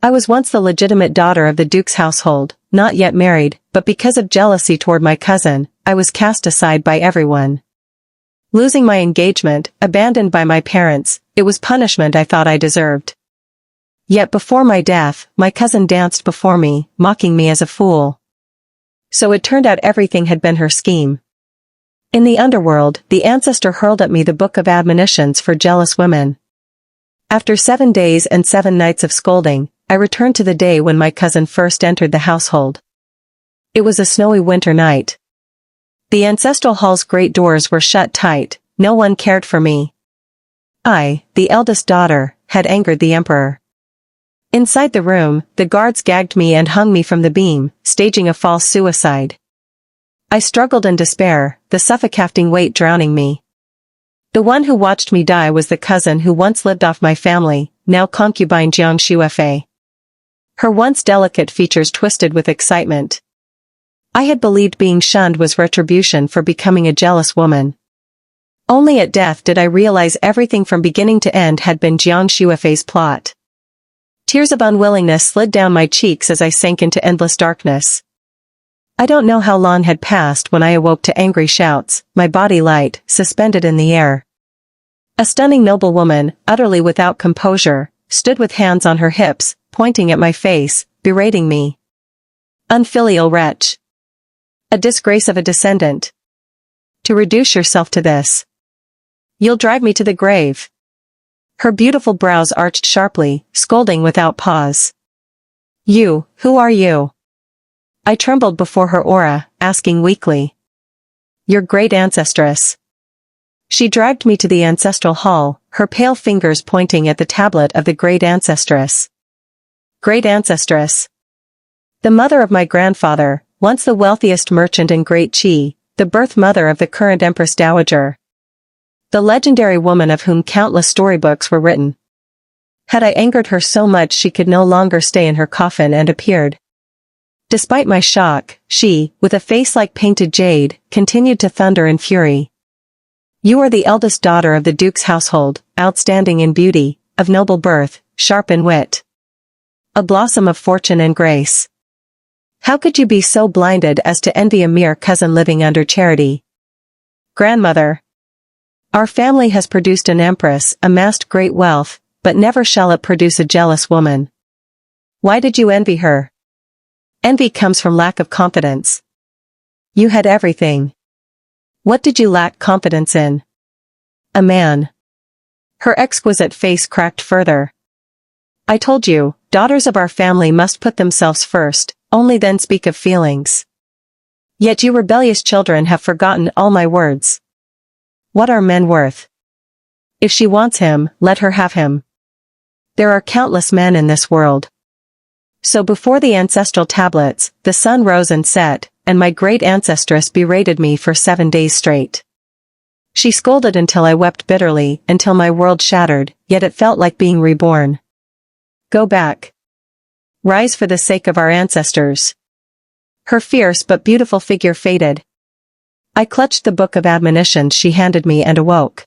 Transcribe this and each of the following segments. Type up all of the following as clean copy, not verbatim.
I was once the legitimate daughter of the Duke's household, not yet married, but because of jealousy toward my cousin, I was cast aside by everyone. Losing my engagement, abandoned by my parents, it was punishment I thought I deserved. Yet before my death, my cousin danced before me, mocking me as a fool. So it turned out everything had been her scheme. In the underworld, the ancestor hurled at me the book of admonitions for jealous women. After 7 days and 7 nights of scolding, I returned to the day when my cousin first entered the household. It was a snowy winter night. The ancestral hall's great doors were shut tight, no one cared for me. I, the eldest daughter, had angered the emperor. Inside the room, the guards gagged me and hung me from the beam, staging a false suicide. I struggled in despair, the suffocating weight drowning me. The one who watched me die was the cousin who once lived off my family, now concubine Jiang Shuefei. Her once delicate features twisted with excitement. I had believed being shunned was retribution for becoming a jealous woman. Only at death did I realize everything from beginning to end had been Jiang Shuefei's plot. Tears of unwillingness slid down my cheeks as I sank into endless darkness. I don't know how long had passed when I awoke to angry shouts, my body light, suspended in the air. A stunning noble woman, utterly without composure, stood with hands on her hips, pointing at my face, berating me. Unfilial wretch. A disgrace of a descendant. To reduce yourself to this. You'll drive me to the grave. Her beautiful brows arched sharply, scolding without pause. You, who are you? I trembled before her aura, asking weakly. Your great ancestress. She dragged me to the ancestral hall, her pale fingers pointing at the tablet of the great ancestress. Great ancestress. The mother of my grandfather, once the wealthiest merchant in Great Qi, the birth mother of the current Empress Dowager. The legendary woman of whom countless storybooks were written. Had I angered her so much she could no longer stay in her coffin and appeared. Despite my shock, she, with a face like painted jade, continued to thunder in fury. You are the eldest daughter of the Duke's household, outstanding in beauty, of noble birth, sharp in wit. A blossom of fortune and grace. How could you be so blinded as to envy a mere cousin living under charity? Grandmother. Our family has produced an empress, amassed great wealth, but never shall it produce a jealous woman. Why did you envy her? Envy comes from lack of confidence. You had everything. What did you lack confidence in? A man. Her exquisite face cracked further. I told you, daughters of our family must put themselves first, only then speak of feelings. Yet you rebellious children have forgotten all my words. What are men worth? If she wants him, let her have him. There are countless men in this world. So before the ancestral tablets, the sun rose and set, and my great ancestress berated me for 7 days straight. She scolded until I wept bitterly, until my world shattered, yet it felt like being reborn. Go back. Rise for the sake of our ancestors. Her fierce but beautiful figure faded. I clutched the book of admonitions she handed me and awoke.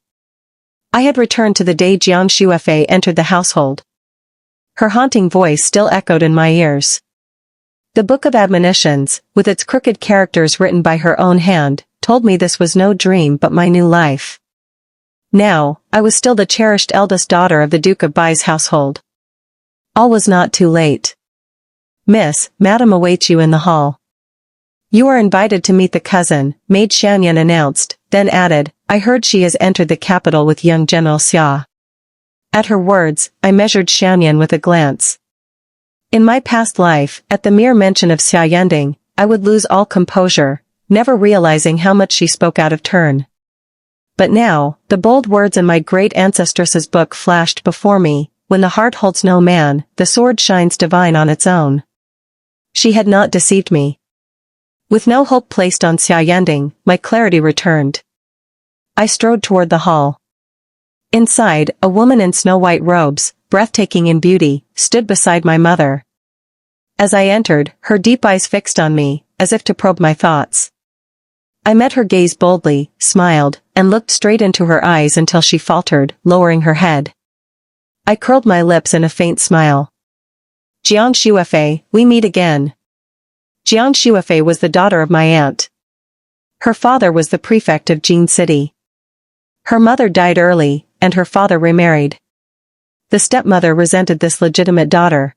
I had returned to the day Jiang Shuefei entered the household. Her haunting voice still echoed in my ears. The book of admonitions, with its crooked characters written by her own hand, told me this was no dream but my new life. Now, I was still the cherished eldest daughter of the Duke of Bai's household. All was not too late. Miss, Madam awaits you in the hall. You are invited to meet the cousin, Maid Xianyan announced, then added, I heard she has entered the capital with young General Xia. At her words, I measured Xianyan with a glance. In my past life, at the mere mention of Xia Yending, I would lose all composure, never realizing how much she spoke out of turn. But now, the bold words in my great ancestress's book flashed before me, when the heart holds no man, the sword shines divine on its own. She had not deceived me. With no hope placed on Xia Yending, my clarity returned. I strode toward the hall. Inside, a woman in snow-white robes, breathtaking in beauty, stood beside my mother. As I entered, her deep eyes fixed on me, as if to probe my thoughts. I met her gaze boldly, smiled, and looked straight into her eyes until she faltered, lowering her head. I curled my lips in a faint smile. Jiang Shuefei, we meet again. Jiang Shuefei was the daughter of my aunt. Her father was the prefect of Jin City. Her mother died early, and her father remarried. The stepmother resented this legitimate daughter.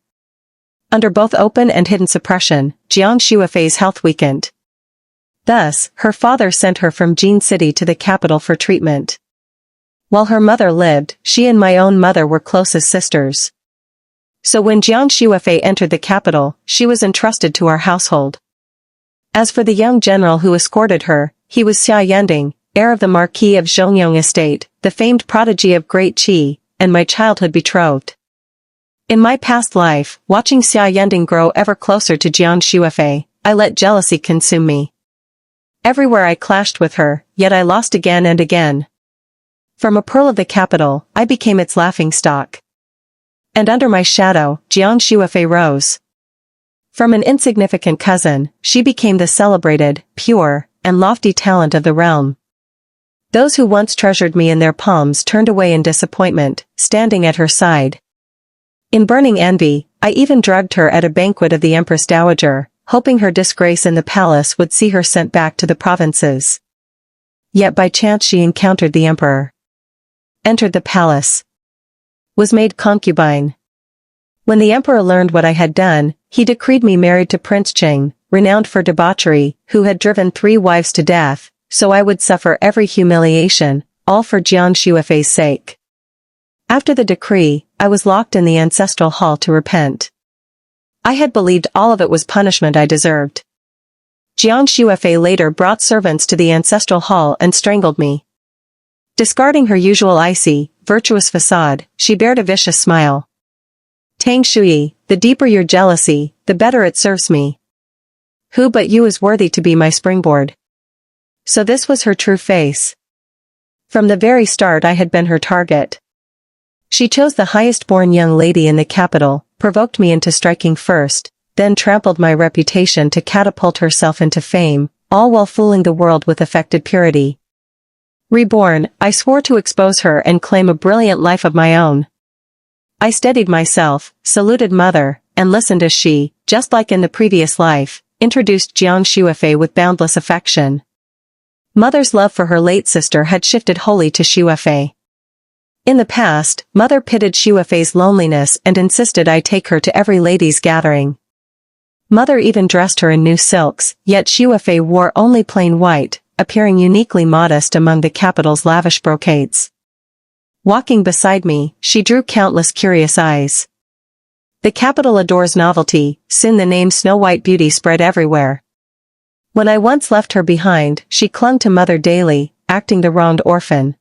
Under both open and hidden suppression, Jiang Shuefei's health weakened. Thus, her father sent her from Jin City to the capital for treatment. While her mother lived, she and my own mother were close as sisters. So when Jiang Shuefei entered the capital, she was entrusted to our household. As for the young general who escorted her, he was Xia Yending, heir of the Marquis of Zhongyong estate, the famed prodigy of Great Qi, and my childhood betrothed. In my past life, watching Xia Yending grow ever closer to Jiang Shuefei, I let jealousy consume me. Everywhere I clashed with her, yet I lost again and again. From a pearl of the capital, I became its laughingstock. And under my shadow, Jiang Shuefei rose. From an insignificant cousin, she became the celebrated, pure, and lofty talent of the realm. Those who once treasured me in their palms turned away in disappointment, standing at her side. In burning envy, I even drugged her at a banquet of the Empress Dowager, hoping her disgrace in the palace would see her sent back to the provinces. Yet by chance she encountered the emperor. Entered the palace. Was made concubine. When the emperor learned what I had done, he decreed me married to Prince Cheng, renowned for debauchery, who had driven 3 wives to death, so I would suffer every humiliation, all for Jiang Shuefei's sake. After the decree, I was locked in the ancestral hall to repent. I had believed all of it was punishment I deserved. Jiang Shuefei later brought servants to the ancestral hall and strangled me. Discarding her usual icy, virtuous facade, she bared a vicious smile. Tang Shui, the deeper your jealousy, the better it serves me. Who but you is worthy to be my springboard? So this was her true face. From the very start I had been her target. She chose the highest-born young lady in the capital, provoked me into striking first, then trampled my reputation to catapult herself into fame, all while fooling the world with affected purity. Reborn, I swore to expose her and claim a brilliant life of my own. I steadied myself, saluted Mother, and listened as she, just like in the previous life, introduced Jiang Shuefei with boundless affection. Mother's love for her late sister had shifted wholly to Shuefei. In the past, Mother pitied Shuefei's loneliness and insisted I take her to every ladies' gathering. Mother even dressed her in new silks, yet Shuefei wore only plain white, appearing uniquely modest among the capital's lavish brocades. Walking beside me, she drew countless curious eyes. The capital adores novelty, soon the name Snow White Beauty spread everywhere. When I once left her behind, she clung to Mother daily, acting the wronged orphan.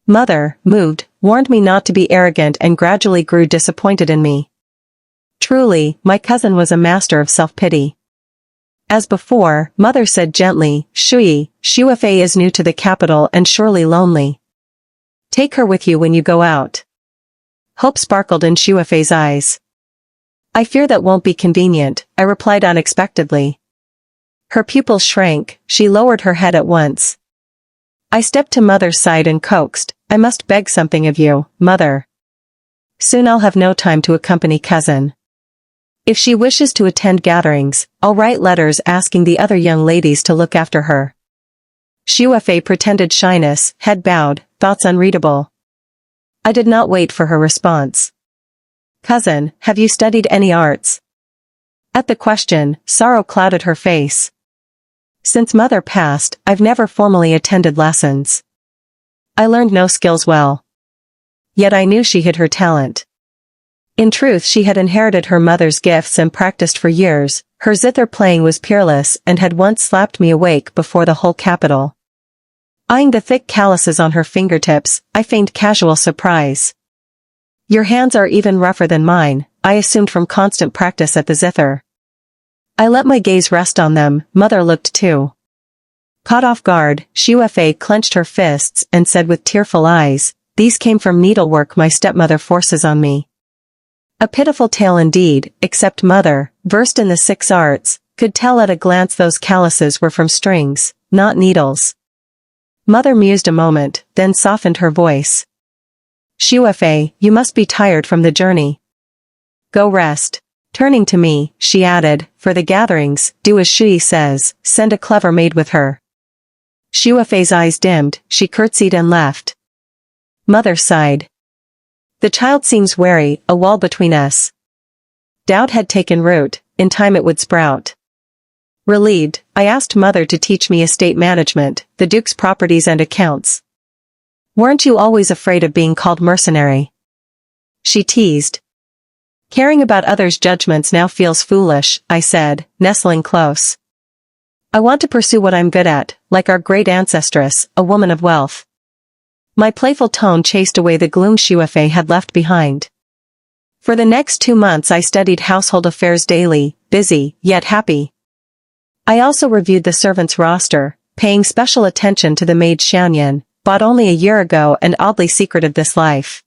Mother, moved, warned me not to be arrogant and gradually grew disappointed in me. Truly, my cousin was a master of self-pity. As before, Mother said gently, Shuefei is new to the capital and surely lonely. Take her with you when you go out. Hope sparkled in Shuefei's eyes. I fear that won't be convenient, I replied unexpectedly. Her pupils shrank, she lowered her head at once. I stepped to Mother's side and coaxed, I must beg something of you, Mother. Soon I'll have no time to accompany cousin. If she wishes to attend gatherings, I'll write letters asking the other young ladies to look after her. Shuefei pretended shyness, head bowed, thoughts unreadable. I did not wait for her response. Cousin, have you studied any arts? At the question, sorrow clouded her face. Since Mother passed, I've never formally attended lessons. I learned no skills well. Yet I knew she hid her talent. In truth, she had inherited her mother's gifts and practiced for years. Her zither playing was peerless and had once slapped me awake before the whole capital. Eyeing the thick calluses on her fingertips, I feigned casual surprise. Your hands are even rougher than mine, I assumed from constant practice at the zither. I let my gaze rest on them. Mother looked too. Caught off guard, Shuefei clenched her fists and said with tearful eyes, these came from needlework my stepmother forces on me. A pitiful tale indeed, except Mother, versed in the 6 arts, could tell at a glance those calluses were from strings, not needles. Mother mused a moment, then softened her voice. Shuefei, you must be tired from the journey. Go rest. Turning to me, she added, for the gatherings, do as she says, send a clever maid with her. Xuefei's eyes dimmed, she curtsied and left. Mother sighed. The child seems wary, a wall between us. Doubt had taken root, in time it would sprout. Relieved, I asked Mother to teach me estate management, the Duke's properties and accounts. Weren't you always afraid of being called mercenary? She teased. Caring about others' judgments now feels foolish, I said, nestling close. I want to pursue what I'm good at, like our great ancestress, a woman of wealth. My playful tone chased away the gloom Xuefei had left behind. For the next 2 months I studied household affairs daily, busy, yet happy. I also reviewed the servants' roster, paying special attention to the maid Xianyan, bought only a year ago and oddly secret of this life.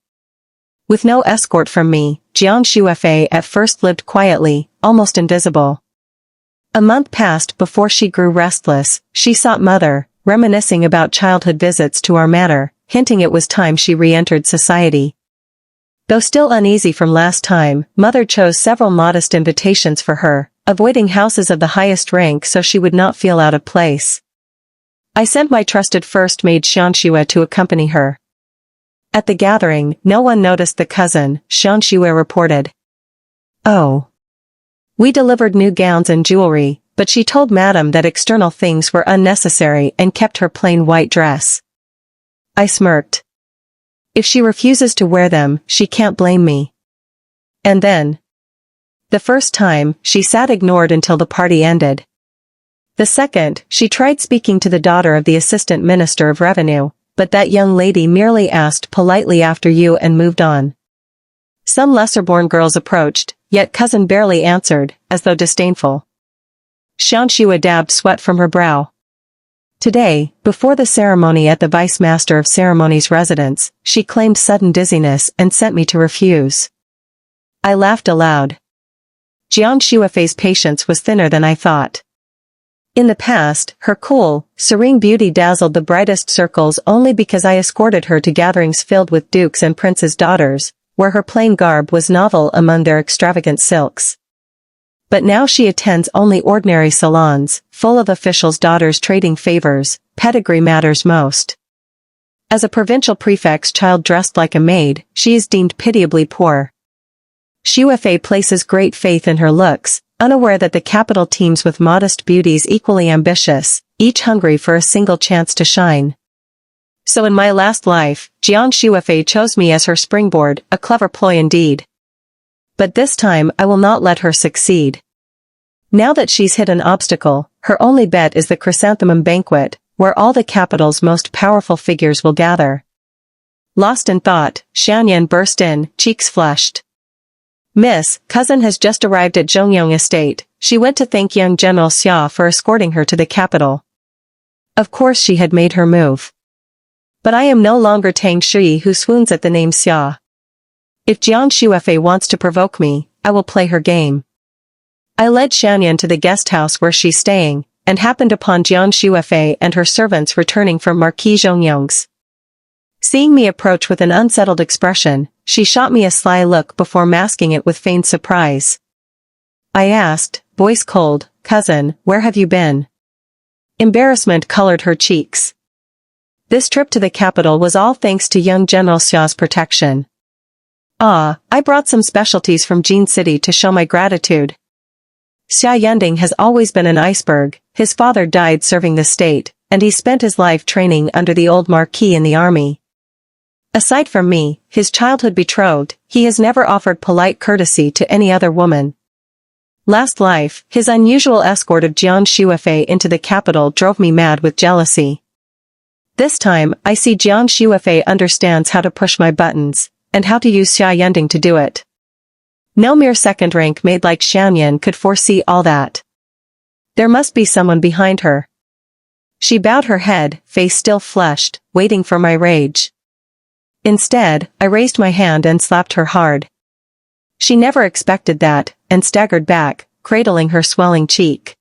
With no escort from me, Jiang Xuefei at first lived quietly, almost invisible. A month passed before she grew restless. She sought Mother, reminiscing about childhood visits to our manor, hinting it was time she re-entered society. Though still uneasy from last time, Mother chose several modest invitations for her, avoiding houses of the highest rank so she would not feel out of place. I sent my trusted first maid Xianxue to accompany her. At the gathering, no one noticed the cousin, Xianxue reported. Oh. We delivered new gowns and jewelry, but she told Madame that external things were unnecessary and kept her plain white dress. I smirked. If she refuses to wear them, she can't blame me. And then. The first time, she sat ignored until the party ended. The second, she tried speaking to the daughter of the Assistant Minister of Revenue, but that young lady merely asked politely after you and moved on. Some lesser-born girls approached, yet cousin barely answered, as though disdainful. Xianxue dabbed sweat from her brow. Today, before the ceremony at the Vice Master of Ceremonies' residence, she claimed sudden dizziness and sent me to refuse. I laughed aloud. Jiang Xuefei's patience was thinner than I thought. In the past, her cool, serene beauty dazzled the brightest circles only because I escorted her to gatherings filled with dukes and princes' daughters, where her plain garb was novel among their extravagant silks. But now she attends only ordinary salons, full of officials' daughters trading favors. Pedigree matters most. As a provincial prefect's child dressed like a maid, she is deemed pitiably poor. Xuefei places great faith in her looks, unaware that the capital teems with modest beauties equally ambitious, each hungry for a single chance to shine. So in my last life, Jiang Xuefei chose me as her springboard, a clever ploy indeed. But this time I will not let her succeed. Now that she's hit an obstacle, her only bet is the chrysanthemum banquet, where all the capital's most powerful figures will gather. Lost in thought, Xianyan burst in, cheeks flushed. Miss, cousin has just arrived at Zhongyong Estate. She went to thank young General Xia for escorting her to the capital. Of course she had made her move. But I am no longer Tang Shi who swoons at the name Xia. If Jiang Xuefei wants to provoke me, I will play her game. I led Xianyan to the guest house where she's staying, and happened upon Jiang Xuefei and her servants returning from Marquis Zhongyong's. Seeing me approach with an unsettled expression, she shot me a sly look before masking it with feigned surprise. I asked, voice cold, cousin, where have you been? Embarrassment colored her cheeks. This trip to the capital was all thanks to young General Xia's protection. Ah, I brought some specialties from Jin City to show my gratitude. Xia Yending has always been an iceberg. His father died serving the state, and he spent his life training under the old marquis in the army. Aside from me, his childhood betrothed, he has never offered polite courtesy to any other woman. Last life, his unusual escort of Jiang Xuefei into the capital drove me mad with jealousy. This time, I see Jiang Xuefei understands how to push my buttons, and how to use Xia Yending to do it. No mere second-rank maid like Xianyan could foresee all that. There must be someone behind her. She bowed her head, face still flushed, waiting for my rage. Instead, I raised my hand and slapped her hard. She never expected that, and staggered back, cradling her swelling cheek.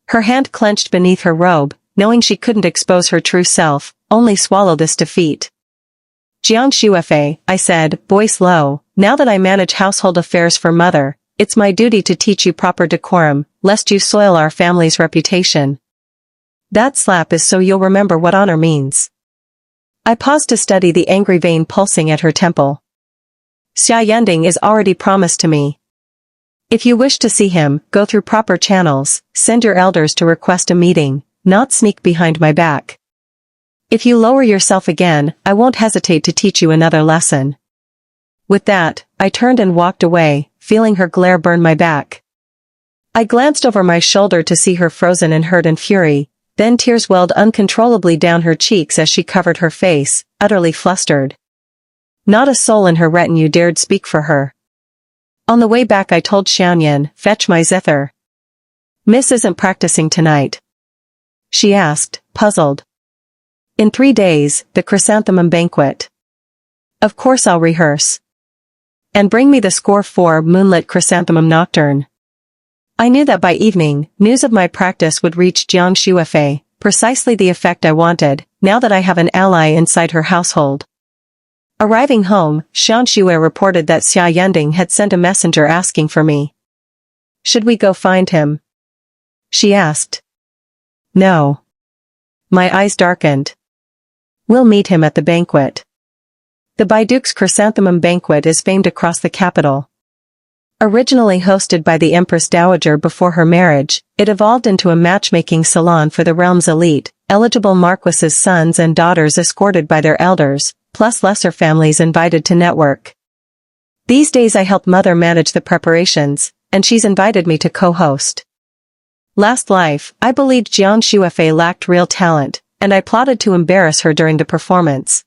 Her hand clenched beneath her robe, knowing she couldn't expose her true self, only swallow this defeat. Jiang Xuefei, I said, voice low, now that I manage household affairs for Mother, it's my duty to teach you proper decorum, lest you soil our family's reputation. That slap is so you'll remember what honor means. I paused to study the angry vein pulsing at her temple. Xia Yending is already promised to me. If you wish to see him, go through proper channels, send your elders to request a meeting, not sneak behind my back. If you lower yourself again, I won't hesitate to teach you another lesson. With that, I turned and walked away, feeling her glare burn my back. I glanced over my shoulder to see her frozen in hurt and fury, then tears welled uncontrollably down her cheeks as she covered her face, utterly flustered. Not a soul in her retinue dared speak for her. On the way back I told Xianyan, fetch my zither. Miss isn't practicing tonight. She asked, puzzled. In 3 days, the chrysanthemum banquet. Of course I'll rehearse. And bring me the score for Moonlit Chrysanthemum Nocturne. I knew that by evening, news of my practice would reach Jiang Shuifei, precisely the effect I wanted, now that I have an ally inside her household. Arriving home, Xian Shuai reported that Xia Yending had sent a messenger asking for me. Should we go find him? She asked. No. My eyes darkened. We'll meet him at the banquet. The Baidu's Chrysanthemum Banquet is famed across the capital. Originally hosted by the Empress Dowager before her marriage, it evolved into a matchmaking salon for the realm's elite, eligible marquises' sons and daughters escorted by their elders, plus lesser families invited to network. These days I help Mother manage the preparations, and she's invited me to co-host. Last life, I believed Jiang Shuifei lacked real talent, and I plotted to embarrass her during the performance.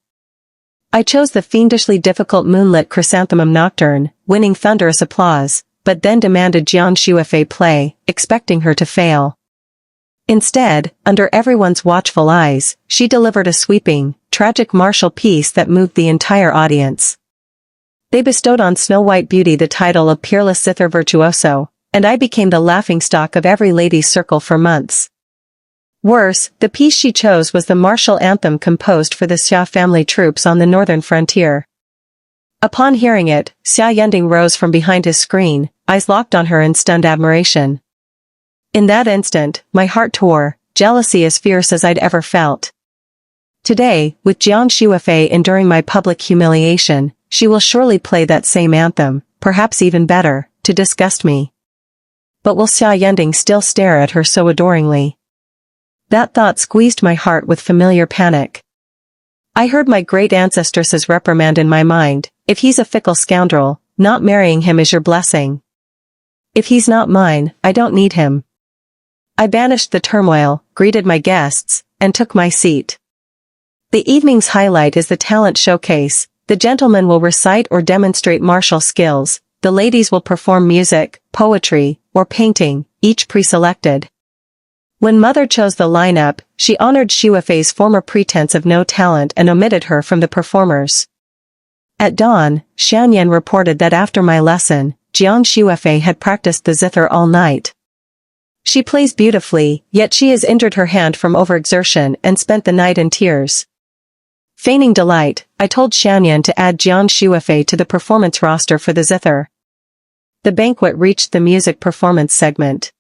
I chose the fiendishly difficult Moonlit Chrysanthemum Nocturne, winning thunderous applause, but then demanded Jiang Shuifei play, expecting her to fail. Instead, under everyone's watchful eyes, she delivered a sweeping, tragic martial piece that moved the entire audience. They bestowed on Snow White Beauty the title of Peerless Zither Virtuoso, and I became the laughingstock of every lady's circle for months. Worse, the piece she chose was the martial anthem composed for the Xia family troops on the northern frontier. Upon hearing it, Xia Yending rose from behind his screen, eyes locked on her in stunned admiration. In that instant, my heart tore, jealousy as fierce as I'd ever felt. Today, with Jiang Shuifei enduring my public humiliation, she will surely play that same anthem, perhaps even better, to disgust me. But will Xia Yending still stare at her so adoringly? That thought squeezed my heart with familiar panic. I heard my great ancestress's reprimand in my mind, if he's a fickle scoundrel, not marrying him is your blessing. If he's not mine, I don't need him. I banished the turmoil, greeted my guests, and took my seat. The evening's highlight is the talent showcase. The gentlemen will recite or demonstrate martial skills, the ladies will perform music, poetry, or painting, each pre-selected. When Mother chose the lineup, she honored Shuifei's former pretense of no talent and omitted her from the performers. At dawn, Xianyan reported that after my lesson, Jiang Shuifei had practiced the zither all night. She plays beautifully, yet she has injured her hand from overexertion and spent the night in tears. Feigning delight, I told Xianyan to add Jiang Shuifei to the performance roster for the zither. The banquet reached the music performance segment.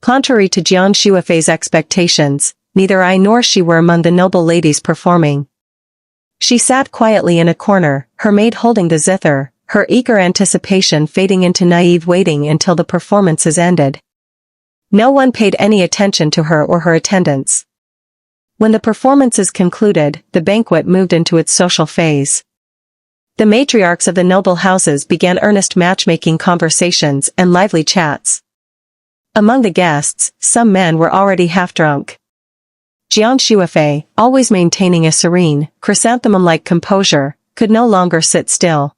Contrary to Jiang Shuifei's expectations, neither I nor she were among the noble ladies performing. She sat quietly in a corner, her maid holding the zither, her eager anticipation fading into naive waiting until the performances ended. No one paid any attention to her or her attendants. When the performances concluded, the banquet moved into its social phase. The matriarchs of the noble houses began earnest matchmaking conversations and lively chats. Among the guests, some men were already half-drunk. Jiang Shuifei, always maintaining a serene, chrysanthemum-like composure, could no longer sit still.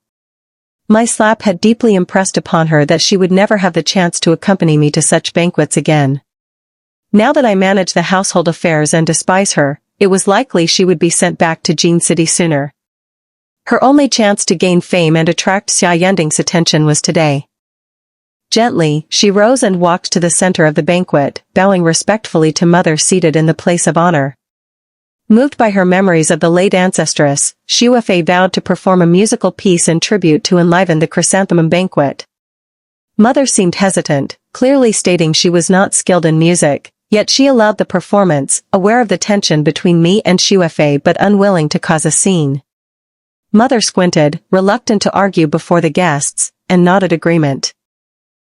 My slap had deeply impressed upon her that she would never have the chance to accompany me to such banquets again. Now that I manage the household affairs and despise her, it was likely she would be sent back to Jin City sooner. Her only chance to gain fame and attract Xia Yending's attention was today. Gently, she rose and walked to the center of the banquet, bowing respectfully to Mother seated in the place of honor. Moved by her memories of the late ancestress, Shuifei vowed to perform a musical piece in tribute to enliven the chrysanthemum banquet. Mother seemed hesitant, clearly stating she was not skilled in music, yet she allowed the performance, aware of the tension between me and Xuefei but unwilling to cause a scene. Mother squinted, reluctant to argue before the guests, and nodded agreement.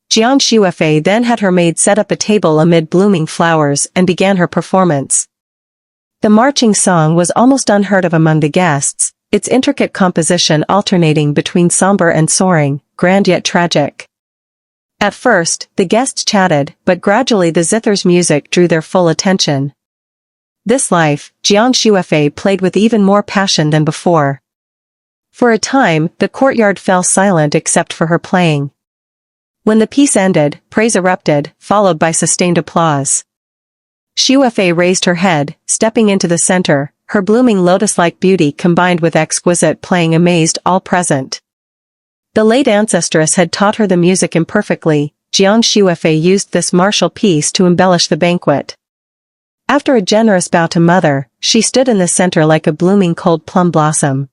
Jiang Xuefei then had her maid set up a table amid blooming flowers and began her performance. The marching song was almost unheard of among the guests, its intricate composition alternating between somber and soaring, grand yet tragic. At first, the guests chatted, but gradually the zither's music drew their full attention. This life, Jiang Xuefei played with even more passion than before. For a time, the courtyard fell silent except for her playing. When the piece ended, praise erupted, followed by sustained applause. Xuefei raised her head, stepping into the center, her blooming lotus-like beauty combined with exquisite playing amazed all present. The late ancestress had taught her the music imperfectly. Jiang Xuefei used this martial piece to embellish the banquet. After a generous bow to Mother, she stood in the center like a blooming cold plum blossom.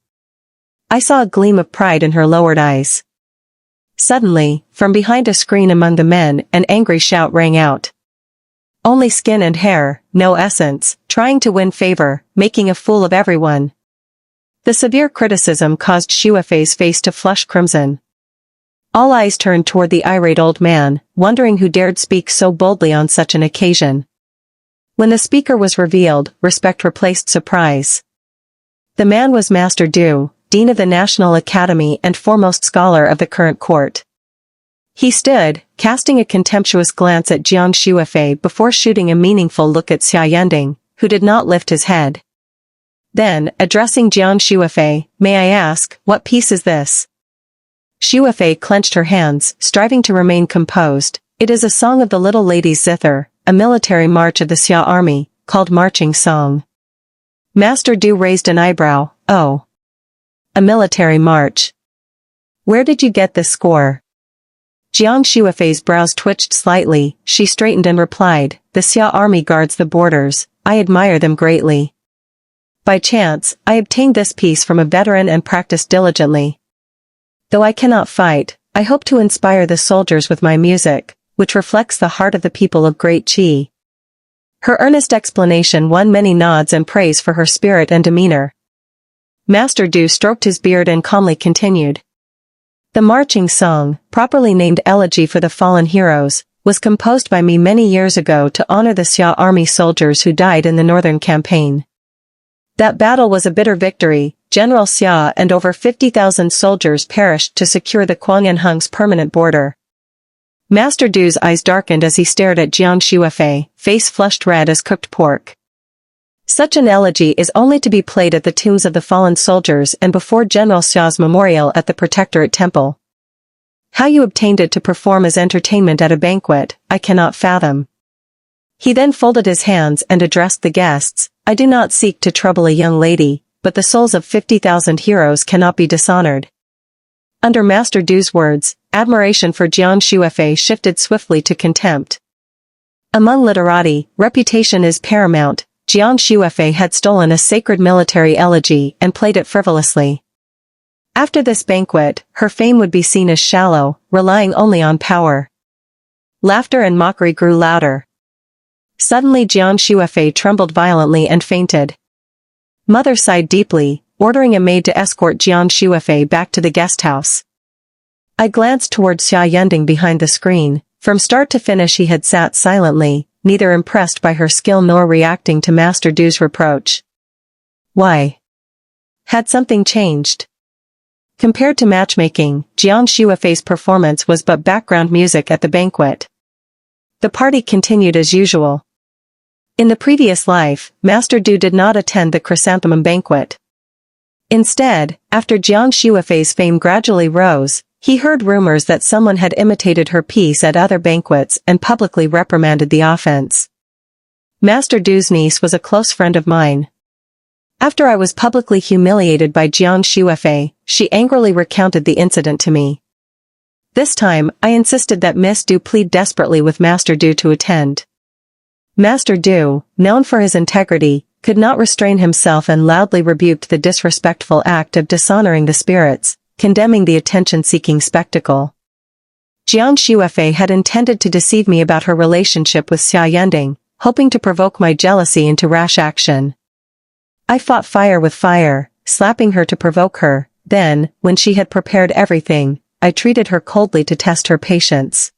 I saw a gleam of pride in her lowered eyes. Suddenly, from behind a screen among the men, an angry shout rang out. Only skin and hair, no essence, trying to win favor, making a fool of everyone. The severe criticism caused Xuefei's face to flush crimson. All eyes turned toward the irate old man, wondering who dared speak so boldly on such an occasion. When the speaker was revealed, respect replaced surprise. The man was Master Du, Dean of the National Academy and foremost scholar of the current court. He stood, casting a contemptuous glance at Jiang Xuefei before shooting a meaningful look at Xia Yending, who did not lift his head. Then, addressing Jiang Xuefei, "May I ask, what piece is this?" Xuefei clenched her hands, striving to remain composed. "It is a song of the little lady's zither, a military march of the Xia army, called Marching Song." Master Du raised an eyebrow. "Oh. A military march. Where did you get this score?" Jiang Xuefei's brows twitched slightly, she straightened and replied, "The Xia army guards the borders, I admire them greatly. By chance, I obtained this piece from a veteran and practiced diligently. Though I cannot fight, I hope to inspire the soldiers with my music, which reflects the heart of the people of Great Qi." Her earnest explanation won many nods and praise for her spirit and demeanor. Master Du stroked his beard and calmly continued. "The marching song, properly named Elegy for the Fallen Heroes, was composed by me many years ago to honor the Xia army soldiers who died in the northern campaign. That battle was a bitter victory. General Xia and over 50,000 soldiers perished to secure the Kuangyuanheng's permanent border." Master Du's eyes darkened as he stared at Jiang Xuefei, face flushed red as cooked pork. Such an elegy is only to be played at the tombs of the fallen soldiers and before General Xia's memorial at the Protectorate Temple. How you obtained it to perform as entertainment at a banquet, I cannot fathom. He then folded his hands and addressed the guests. "I do not seek to trouble a young lady, but the souls of 50,000 heroes cannot be dishonored." Under Master Du's words, admiration for Jiang Xuefei shifted swiftly to contempt. Among literati, reputation is paramount. Jiang Xuefei had stolen a sacred military elegy and played it frivolously. After this banquet, her fame would be seen as shallow, relying only on power. Laughter and mockery grew louder. Suddenly Jiang Xuefei trembled violently and fainted. Mother sighed deeply, ordering a maid to escort Jiang Xuefei back to the guest house. I glanced toward Xia Yending behind the screen. From start to finish he had sat silently, neither impressed by her skill nor reacting to Master Du's reproach. Why? Had something changed? Compared to matchmaking, Jiang Xuefei's performance was but background music at the banquet. The party continued as usual. In the previous life, Master Du did not attend the chrysanthemum banquet. Instead, after Jiang Xuefei's fame gradually rose, he heard rumors that someone had imitated her piece at other banquets and publicly reprimanded the offense. Master Du's niece was a close friend of mine. After I was publicly humiliated by Jiang Xuefei, she angrily recounted the incident to me. This time, I insisted that Miss Du plead desperately with Master Du to attend. Master Du, known for his integrity, could not restrain himself and loudly rebuked the disrespectful act of dishonoring the spirits, condemning the attention-seeking spectacle. Jiang Xuefei had intended to deceive me about her relationship with Xia Yending, hoping to provoke my jealousy into rash action. I fought fire with fire, slapping her to provoke her, then, when she had prepared everything, I treated her coldly to test her patience.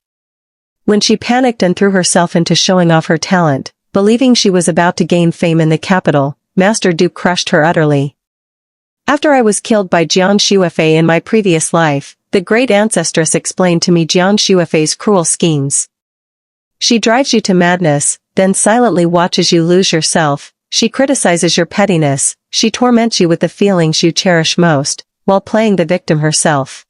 When she panicked and threw herself into showing off her talent, believing she was about to gain fame in the capital, Master Du crushed her utterly. After I was killed by Jiang Xuefei in my previous life, the great ancestress explained to me Jiang Xuefei's cruel schemes. She drives you to madness, then silently watches you lose yourself. She criticizes your pettiness, she torments you with the feelings you cherish most, while playing the victim herself.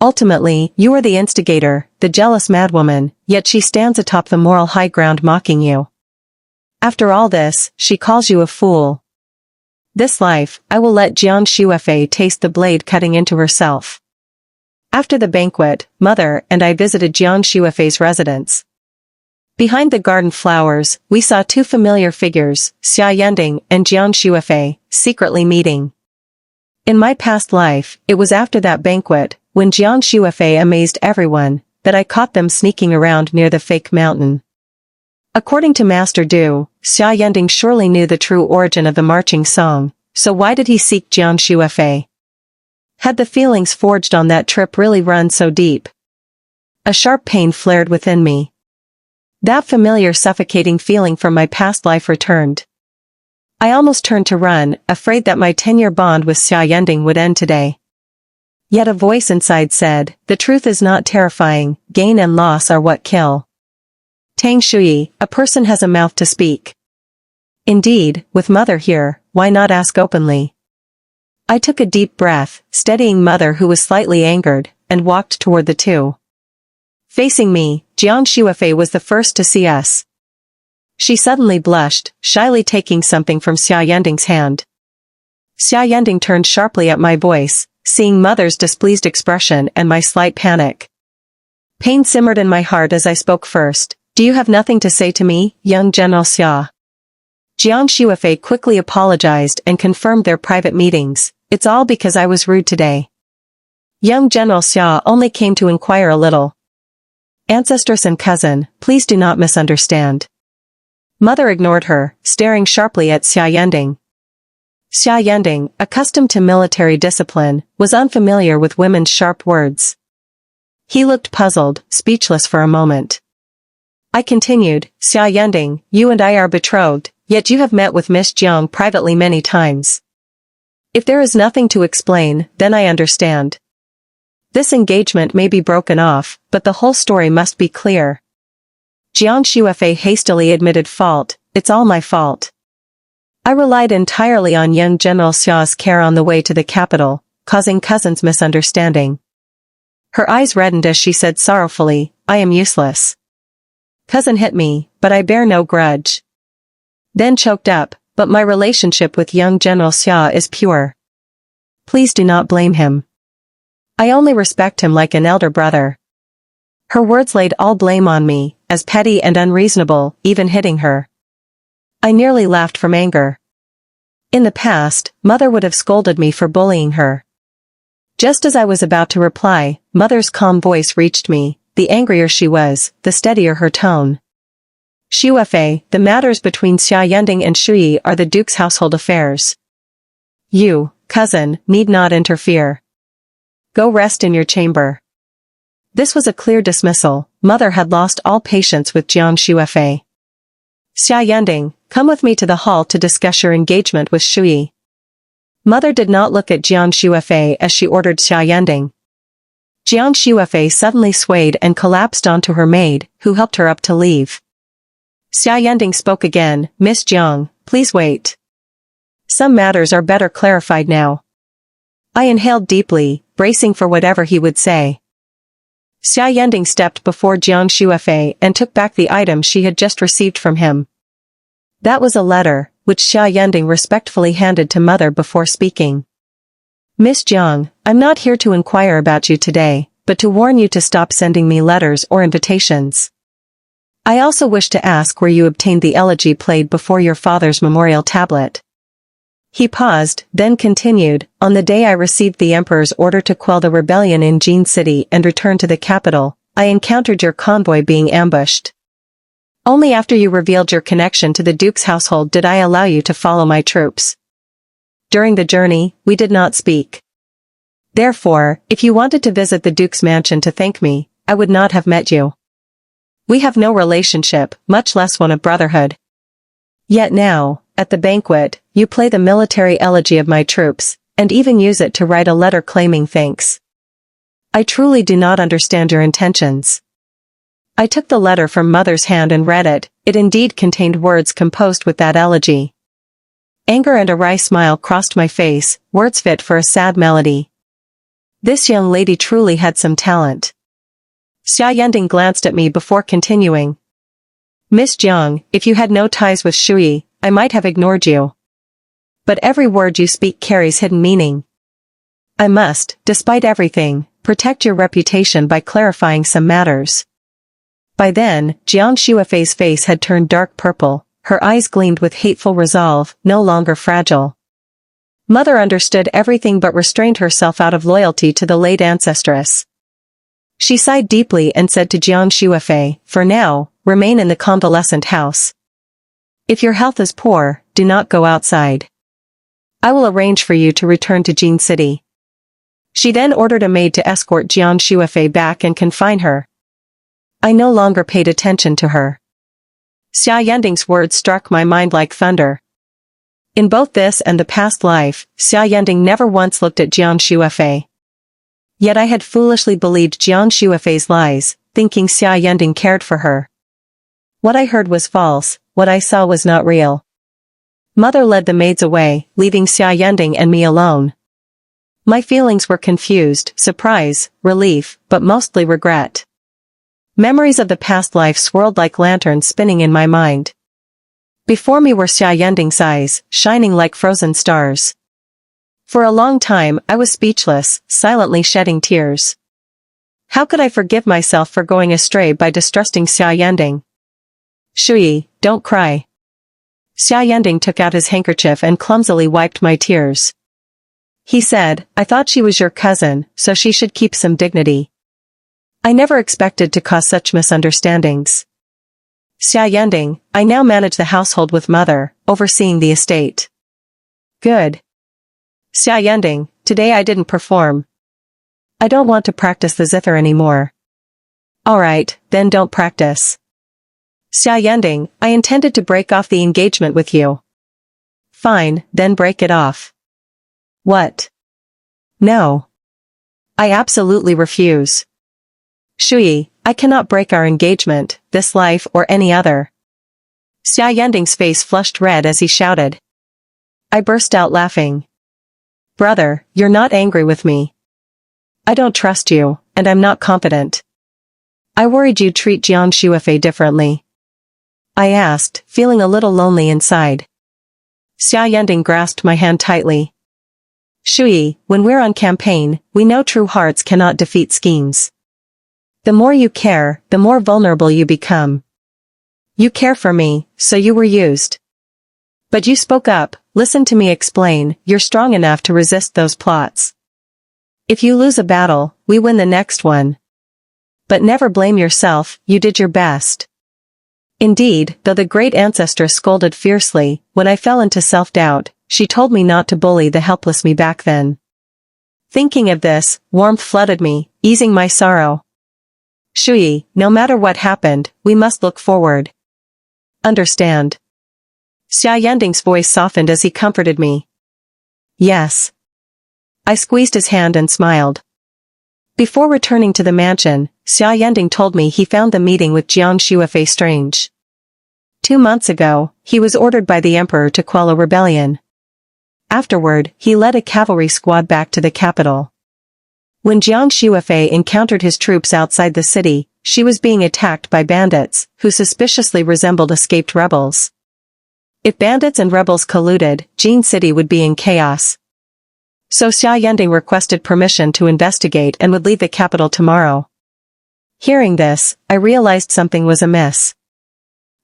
Ultimately, you are the instigator, the jealous madwoman, yet she stands atop the moral high ground mocking you. After all this, she calls you a fool. This life, I will let Jiang Xuefei taste the blade cutting into herself. After the banquet, Mother and I visited Jiang Xuefei's residence. Behind the garden flowers, we saw two familiar figures, Xia Yending and Jiang Xuefei, secretly meeting. In my past life, it was after that banquet, when Jiang Xuefei amazed everyone, that I caught them sneaking around near the fake mountain. According to Master Du, Xia Yending surely knew the true origin of the marching song, so why did he seek Jiang Xuefei? Had the feelings forged on that trip really run so deep? A sharp pain flared within me. That familiar suffocating feeling from my past life returned. I almost turned to run, afraid that my 10-year bond with Xia Yending would end today. Yet a voice inside said, the truth is not terrifying, gain and loss are what kill. Tang Shui, a person has a mouth to speak. Indeed, with Mother here, why not ask openly? I took a deep breath, steadying Mother who was slightly angered, and walked toward the two. Facing me, Jiang Xuefei was the first to see us. She suddenly blushed, shyly taking something from Xia Yending's hand. Xia Yending turned sharply at my voice, seeing Mother's displeased expression and my slight panic. Pain simmered in my heart as I spoke first. Do you have nothing to say to me, young General Xia? Jiang Xuefei quickly apologized and confirmed their private meetings. It's all because I was rude today. Young General Xia only came to inquire a little. Ancestress and cousin, please do not misunderstand. Mother ignored her, staring sharply at Xia Yending. Xia Yending, accustomed to military discipline, was unfamiliar with women's sharp words. He looked puzzled, speechless for a moment. I continued, Xia Yending, you and I are betrothed, yet you have met with Miss Jiang privately many times. If there is nothing to explain, then I understand. This engagement may be broken off, but the whole story must be clear. Jiang Xuefei hastily admitted fault, it's all my fault. I relied entirely on young General Xia's care on the way to the capital, causing cousin's misunderstanding. Her eyes reddened as she said sorrowfully, I am useless. Cousin hit me, but I bear no grudge. Then choked up, but my relationship with young General Xia is pure. Please do not blame him. I only respect him like an elder brother. Her words laid all blame on me, as petty and unreasonable, even hitting her. I nearly laughed from anger. In the past, Mother would have scolded me for bullying her. Just as I was about to reply, Mother's calm voice reached me. The angrier she was, the steadier her tone. Xuefei, the matters between Xia Yending and Shui are the Duke's household affairs. You, cousin, need not interfere. Go rest in your chamber. This was a clear dismissal. Mother had lost all patience with Jiang Xuefei. Xia Yending, come with me to the hall to discuss your engagement with Shui. Mother did not look at Jiang Xuefei as she ordered Xia Yending. Jiang Xuefei suddenly swayed and collapsed onto her maid, who helped her up to leave. Xia Yending spoke again, Miss Jiang, please wait. Some matters are better clarified now. I inhaled deeply, bracing for whatever he would say. Xia Yending stepped before Jiang Xuefei and took back the item she had just received from him. That was a letter, which Xia Yending respectfully handed to Mother before speaking. Miss Jiang, I'm not here to inquire about you today, but to warn you to stop sending me letters or invitations. I also wish to ask where you obtained the elegy played before your father's memorial tablet. He paused, then continued, on the day I received the Emperor's order to quell the rebellion in Jin City and return to the capital, I encountered your convoy being ambushed. Only after you revealed your connection to the Duke's household did I allow you to follow my troops. During the journey, we did not speak. Therefore, if you wanted to visit the Duke's mansion to thank me, I would not have met you. We have no relationship, much less one of brotherhood. Yet now, at the banquet, you play the military elegy of my troops, and even use it to write a letter claiming thanks. I truly do not understand your intentions. I took the letter from Mother's hand and read it. It indeed contained words composed with that elegy. Anger and a wry smile crossed my face, words fit for a sad melody. This young lady truly had some talent. Xia Yending glanced at me before continuing. Miss Jiang, if you had no ties with Shui, I might have ignored you. But every word you speak carries hidden meaning. I must, despite everything, protect your reputation by clarifying some matters. By then, Jiang Shuifei's face had turned dark purple, her eyes gleamed with hateful resolve, no longer fragile. Mother understood everything but restrained herself out of loyalty to the late ancestress. She sighed deeply and said to Jiang Shuifei, for now, remain in the convalescent house. If your health is poor, do not go outside. I will arrange for you to return to Jin City. She then ordered a maid to escort Jiang Shuifei back and confine her. I no longer paid attention to her. Xia Yending's words struck my mind like thunder. In both this and the past life, Xia Yending never once looked at Jiang Shuifei. Yet I had foolishly believed Jiang Shuifei's lies, thinking Xia Yending cared for her. What I heard was false, what I saw was not real. Mother led the maids away, leaving Xia Yending and me alone. My feelings were confused, surprise, relief, but mostly regret. Memories of the past life swirled like lanterns spinning in my mind. Before me were Xia Yending's eyes, shining like frozen stars. For a long time I was speechless, silently shedding tears. How could I forgive myself for going astray by distrusting Xia Yending? Shui, don't cry. Xia Yending took out his handkerchief and clumsily wiped my tears. He said, I thought she was your cousin, so she should keep some dignity. I never expected to cause such misunderstandings. Xia Yending, I now manage the household with Mother, overseeing the estate. Good. Xia Yending, today I didn't perform. I don't want to practice the zither anymore. Alright, then don't practice. Xia Yending, I intended to break off the engagement with you. Fine, then break it off. What? No. I absolutely refuse. Shui, I cannot break our engagement, this life or any other. Xia Yending's face flushed red as he shouted. I burst out laughing. Brother, you're not angry with me. I don't trust you, and I'm not confident. I worried you'd treat Jiang Shuifei differently. I asked, feeling a little lonely inside. Xia Yending grasped my hand tightly. Shui, when we're on campaign, we know true hearts cannot defeat schemes. The more you care, the more vulnerable you become. You care for me, so you were used. But you spoke up, listened to me explain, you're strong enough to resist those plots. If you lose a battle, we win the next one. But never blame yourself, you did your best. Indeed, though the great ancestress scolded fiercely, when I fell into self-doubt, she told me not to bully the helpless me back then. Thinking of this, warmth flooded me, easing my sorrow. Shui, no matter what happened, we must look forward. Understand. Xia Yending's voice softened as he comforted me. Yes. I squeezed his hand and smiled. Before returning to the mansion, Xia Yending told me he found the meeting with Jiang Shuifei strange. 2 months ago, he was ordered by the emperor to quell a rebellion. Afterward, he led a cavalry squad back to the capital. When Jiang Shuifei encountered his troops outside the city, she was being attacked by bandits, who suspiciously resembled escaped rebels. If bandits and rebels colluded, Jin City would be in chaos. So Xia Yending requested permission to investigate and would leave the capital tomorrow. Hearing this, I realized something was amiss.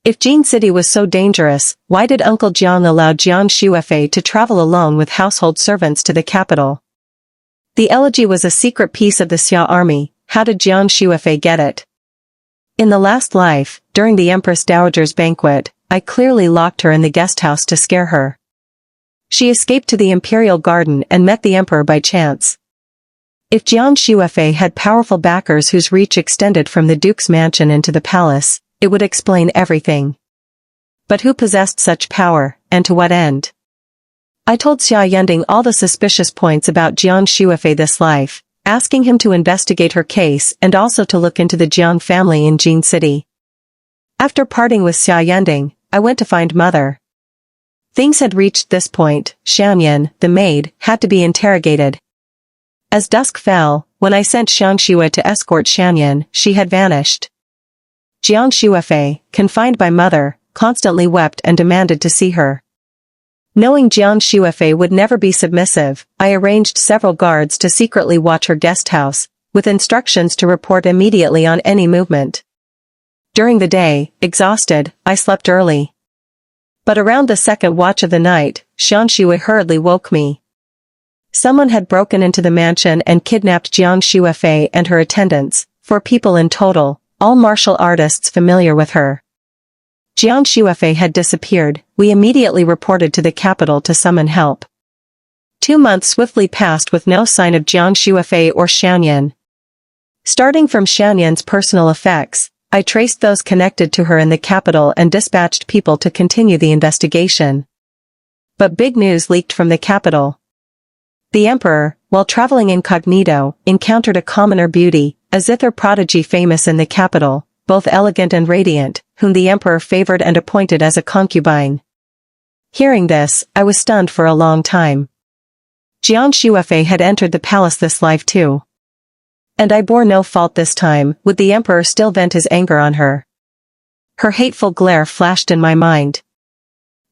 If Jin City was so dangerous, why did Uncle Jiang allow Jiang Shuifei to travel alone with household servants to the capital? The elegy was a secret piece of the Xia army, how did Jiang Shuifei get it? In the last life, during the Empress Dowager's banquet, I clearly locked her in the guest house to scare her. She escaped to the Imperial Garden and met the Emperor by chance. If Jiang Shuifei had powerful backers whose reach extended from the Duke's mansion into the palace, it would explain everything. But who possessed such power, and to what end? I told Xia Yending all the suspicious points about Jiang Shuifei this life, asking him to investigate her case and also to look into the Jiang family in Jin City. After parting with Xia Yending, I went to find Mother. Things had reached this point. Xianyan, the maid, had to be interrogated. As dusk fell, when I sent Xiang Xue to escort Xianyan, she had vanished. Jiang Shuifei, confined by Mother, constantly wept and demanded to see her. Knowing Jiang Shuifei would never be submissive, I arranged several guards to secretly watch her guest house, with instructions to report immediately on any movement. During the day, exhausted, I slept early. But around the second watch of the night, Xiang Xue hurriedly woke me. Someone had broken into the mansion and kidnapped Jiang Shuifei and her attendants, 4 people in total, all martial artists familiar with her. Jiang Shuifei had disappeared. We immediately reported to the capital to summon help. 2 months swiftly passed with no sign of Jiang Shuifei or Xianyan. Starting from Xianyan's personal effects, I traced those connected to her in the capital and dispatched people to continue the investigation. But big news leaked from the capital. The emperor, while traveling incognito, encountered a commoner beauty, a zither prodigy famous in the capital, both elegant and radiant, whom the emperor favored and appointed as a concubine. Hearing this, I was stunned for a long time. Jiang Shuifei had entered the palace this life too. And I bore no fault this time. Would the emperor still vent his anger on her? Her hateful glare flashed in my mind.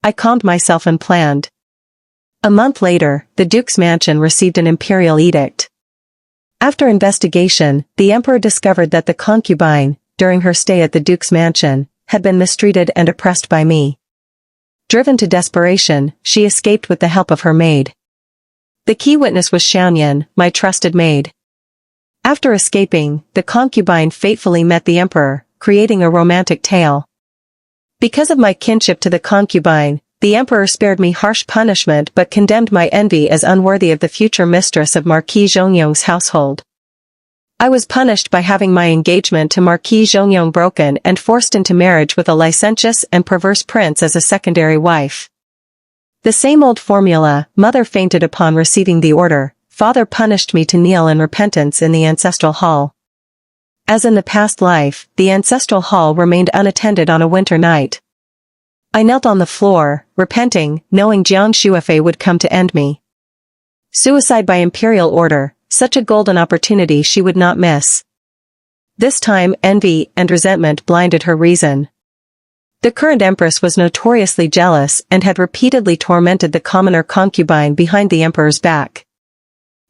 I calmed myself and planned. A month later, the Duke's mansion received an imperial edict. After investigation, the emperor discovered that the concubine, during her stay at the Duke's mansion, had been mistreated and oppressed by me. Driven to desperation, she escaped with the help of her maid. The key witness was Xianyan, my trusted maid. After escaping, the concubine fatefully met the emperor, creating a romantic tale. Because of my kinship to the concubine, the emperor spared me harsh punishment but condemned my envy as unworthy of the future mistress of Marquis Zhongyong's household. I was punished by having my engagement to Marquis Zhongyong broken and forced into marriage with a licentious and perverse prince as a secondary wife. The same old formula. Mother fainted upon receiving the order. Father punished me to kneel in repentance in the ancestral hall. As in the past life, the ancestral hall remained unattended on a winter night. I knelt on the floor, repenting, knowing Jiang Shuifei would come to end me. Suicide by imperial order, such a golden opportunity she would not miss. This time envy and resentment blinded her reason. The current empress was notoriously jealous and had repeatedly tormented the commoner concubine behind the emperor's back.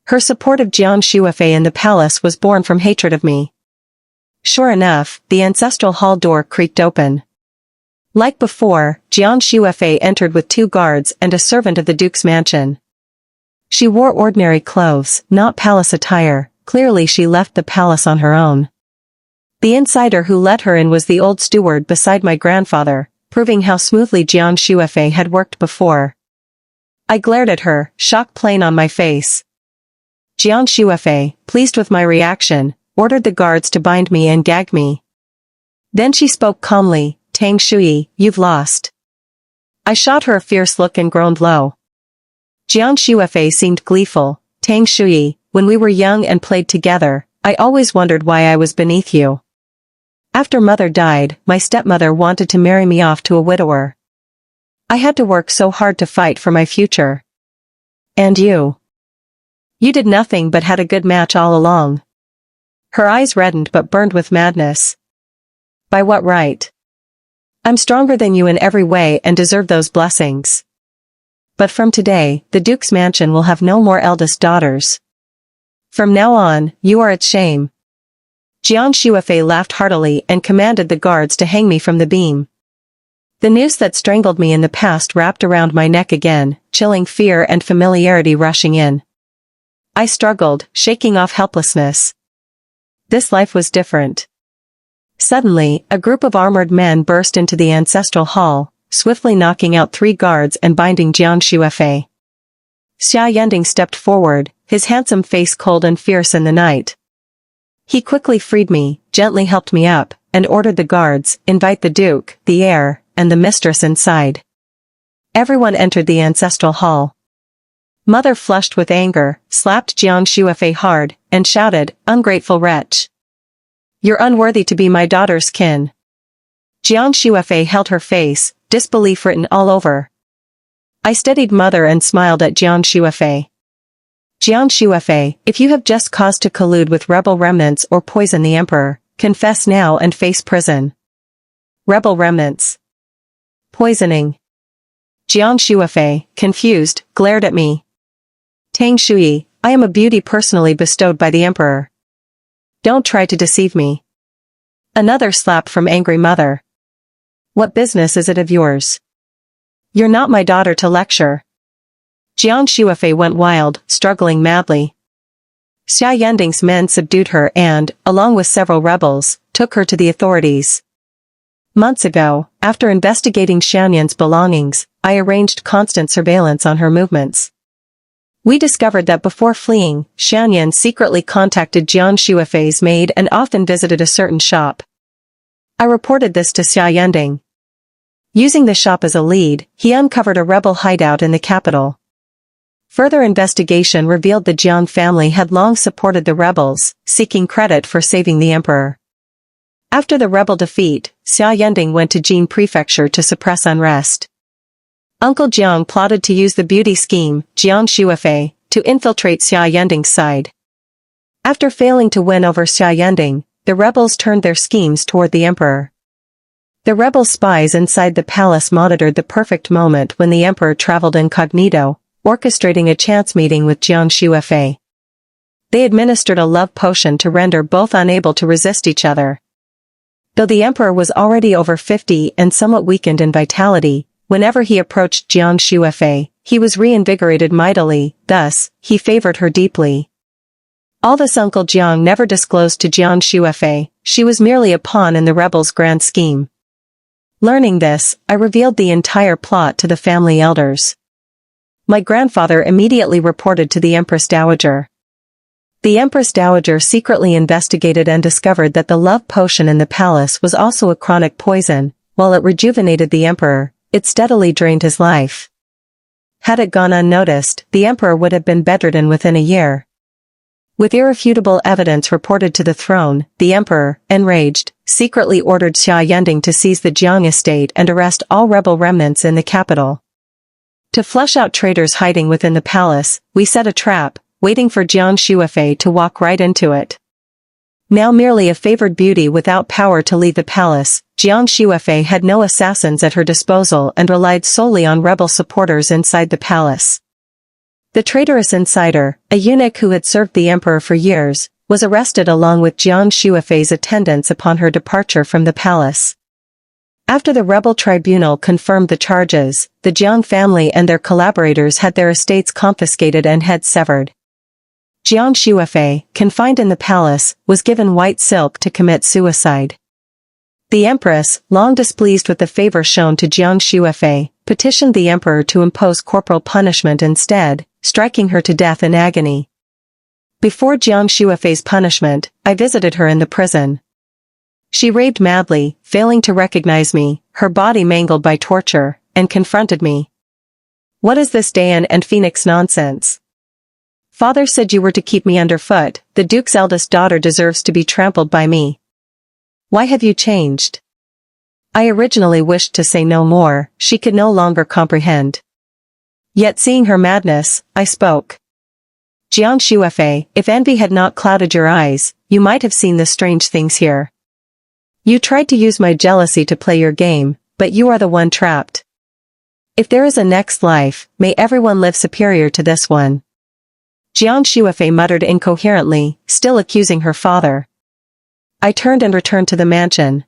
Her support of Jiang Shuifei in the palace was born from hatred of me. Sure enough, the ancestral hall door creaked open. Like before, Jiang Shuifei entered with 2 guards and a servant of the Duke's mansion. She wore ordinary clothes, not palace attire. Clearly she left the palace on her own. The insider who let her in was the old steward beside my grandfather, proving how smoothly Jiang Shuifei had worked before. I glared at her, shock plain on my face. Jiang Shuifei, pleased with my reaction, ordered the guards to bind me and gag me. Then she spoke calmly. Tang Shui, you've lost. I shot her a fierce look and groaned low. Jiang Shuifei seemed gleeful. Tang Shui, when we were young and played together, I always wondered why I was beneath you. After mother died, my stepmother wanted to marry me off to a widower. I had to work so hard to fight for my future. And you? You did nothing but had a good match all along. Her eyes reddened but burned with madness. By what right? I'm stronger than you in every way and deserve those blessings. But from today, the Duke's mansion will have no more eldest daughters. From now on, you are its shame. Jiang Shuifei laughed heartily and commanded the guards to hang me from the beam. The noose that strangled me in the past wrapped around my neck again, chilling fear and familiarity rushing in. I struggled, shaking off helplessness. this life was different. Suddenly, a group of armored men burst into the ancestral hall, swiftly knocking out 3 guards and binding Jiang Shuefei. Xia Yending stepped forward, his handsome face cold and fierce in the night. He quickly freed me, gently helped me up, and ordered the guards, invite the duke, the heir, and the mistress inside. Everyone entered the ancestral hall. Mother, flushed with anger, slapped Jiang Shuefei hard, and shouted, "Ungrateful wretch! You're unworthy to be my daughter's kin." Jiang Shuefei held her face, disbelief written all over. I steadied Mother and smiled at Jiang Shuefei. "Jiang Shuefei, if you have just cause to collude with rebel remnants or poison the emperor, confess now and face prison." Rebel remnants. Poisoning. Jiang Shuefei, confused, glared at me. "Tang Shui, I am a beauty personally bestowed by the emperor. Don't try to deceive me." Another slap from angry Mother. "What business is it of yours? You're not my daughter to lecture." Jiang Shuefei went wild, struggling madly. Xia Yending's men subdued her and, along with several rebels, took her to the authorities. Months ago, after investigating Xianyan's belongings, I arranged constant surveillance on her movements. We discovered that before fleeing, Xianyan secretly contacted Jiang Shuefei's maid and often visited a certain shop. I reported this to Xia Yending. Using the shop as a lead, he uncovered a rebel hideout in the capital. Further investigation revealed the Jiang family had long supported the rebels, seeking credit for saving the emperor. After the rebel defeat, Xia Yending went to Jin Prefecture to suppress unrest. Uncle Jiang plotted to use the beauty scheme, Jiang Shuefei, to infiltrate Xia Yending's side. After failing to win over Xia Yending, the rebels turned their schemes toward the emperor. The rebel spies inside the palace monitored the perfect moment when the emperor traveled incognito, orchestrating a chance meeting with Jiang Shuefei. They administered a love potion to render both unable to resist each other. Though the emperor was already over 50 and somewhat weakened in vitality, whenever he approached Jiang Shuefei, he was reinvigorated mightily, thus, he favored her deeply. All this Uncle Jiang never disclosed to Jiang Shuefei, she was merely a pawn in the rebels' grand scheme. Learning this, I revealed the entire plot to the family elders. My grandfather immediately reported to the Empress Dowager. The Empress Dowager secretly investigated and discovered that the love potion in the palace was also a chronic poison. While it rejuvenated the emperor, it steadily drained his life. Had it gone unnoticed, the emperor would have been bedridden within a year. With irrefutable evidence reported to the throne, the emperor, enraged, secretly ordered Xia Yending to seize the Jiang estate and arrest all rebel remnants in the capital. To flush out traitors hiding within the palace, we set a trap, waiting for Jiang Shuefei to walk right into it. Now merely a favored beauty without power to leave the palace, Jiang Shuefei had no assassins at her disposal and relied solely on rebel supporters inside the palace. The traitorous insider, a eunuch who had served the emperor for years, was arrested along with Jiang Shuefei's attendants upon her departure from the palace. After the rebel tribunal confirmed the charges, the Jiang family and their collaborators had their estates confiscated and heads severed. Jiang Shuefei, confined in the palace, was given white silk to commit suicide. The empress, long displeased with the favor shown to Jiang Shuefei, petitioned the emperor to impose corporal punishment instead, striking her to death in agony. Before Jiang Shuefei's punishment, I visited her in the prison. She raved madly, failing to recognize me, her body mangled by torture, and confronted me. "What is this Dayan and Phoenix nonsense? Father said you were to keep me underfoot, the Duke's eldest daughter deserves to be trampled by me. Why have you changed?" I originally wished to say no more, she could no longer comprehend. Yet seeing her madness, I spoke. "Jiang Shuefei, if envy had not clouded your eyes, you might have seen the strange things here. You tried to use my jealousy to play your game, but you are the one trapped. If there is a next life, may everyone live superior to this one." Jiang Shuefei muttered incoherently, still accusing her father. I turned and returned to the mansion.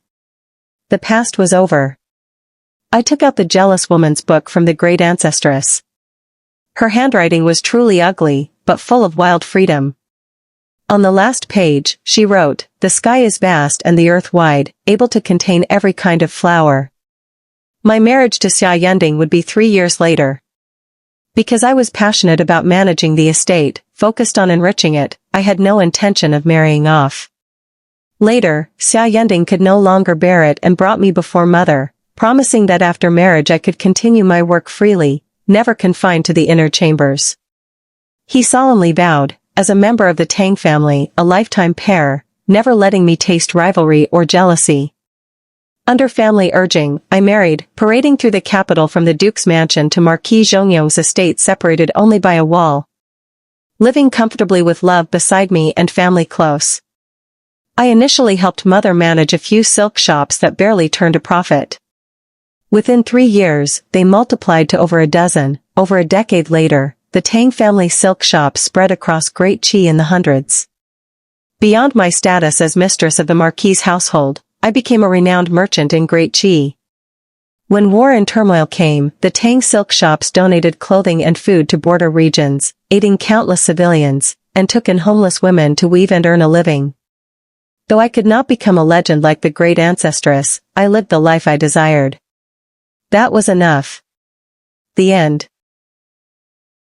The past was over. I took out the jealous woman's book from the great ancestress. Her handwriting was truly ugly, but full of wild freedom. On the last page, she wrote, "The sky is vast and the earth wide, able to contain every kind of flower." My marriage to Xia Yending would be 3 years later. Because I was passionate about managing the estate, focused on enriching it, I had no intention of marrying off. Later, Xia Yending could no longer bear it and brought me before mother, promising that after marriage I could continue my work freely, never confined to the inner chambers. He solemnly vowed, as a member of the Tang family, a lifetime pair, never letting me taste rivalry or jealousy. Under family urging, I married, parading through the capital from the Duke's mansion to Marquis Zhongyong's estate separated only by a wall. Living comfortably with love beside me and family close. I initially helped mother manage a few silk shops that barely turned a profit. Within 3 years, they multiplied to over a dozen. Over a decade later, the Tang family silk shops spread across Great Qi in the hundreds. Beyond my status as mistress of the Marquis' household, I became a renowned merchant in Great Qi. When war and turmoil came, the Tang silk shops donated clothing and food to border regions, aiding countless civilians, and took in homeless women to weave and earn a living. Though I could not become a legend like the great ancestress, I lived the life I desired. That was enough. The end.